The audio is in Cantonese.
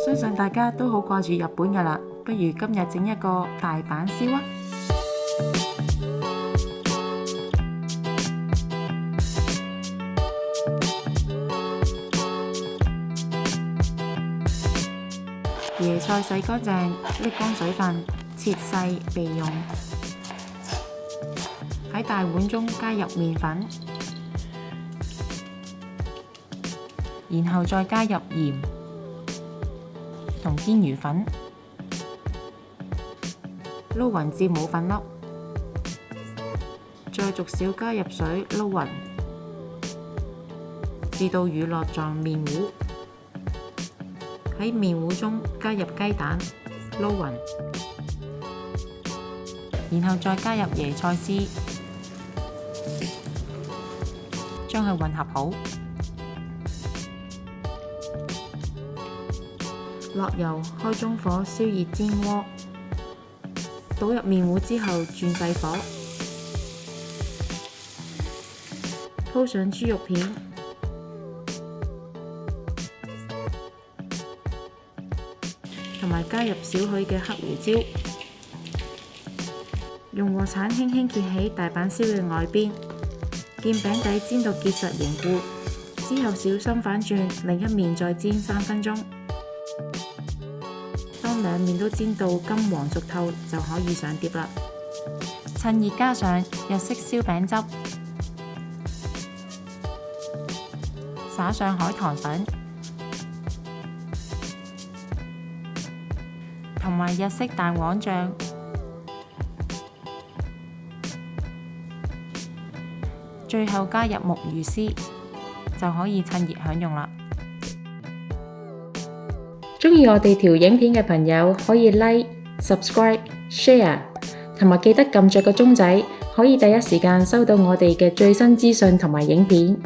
相信大家都好掛住日本㗎喇，不如今日整一個大阪燒啊！椰菜洗乾淨，瀝乾水分，切細備用。喺大碗中加入麵粉，然後再加入鹽同鮮魚粉，撈勻至冇粉粒，再逐少加入水撈勻，至到乳酪狀麵糊。喺麵糊中加入雞蛋，撈勻，然後再加入椰菜絲，將佢混合好。落油，開中火燒熱煎鍋，倒入麵糊之後轉細火，鋪上豬肉片，同埋加入少許嘅黑胡椒，用鍋鏟輕輕揭起大阪燒嘅外邊，見餅底煎到結實凝固，之後小心反轉，另一面再煎3分鐘。當兩面都煎到金黃熟透，就可以上碟啦。趁熱加上日式燒餅汁，灑上海棠粉，同埋日式蛋黃醬，最後加入木魚絲，就可以趁熱享用啦。鍾意我哋條影片嘅朋友可以 Like、Subscribe、Share， 同埋記得撳着個鐘仔，可以第一時間收到我哋嘅最新資訊同埋影片。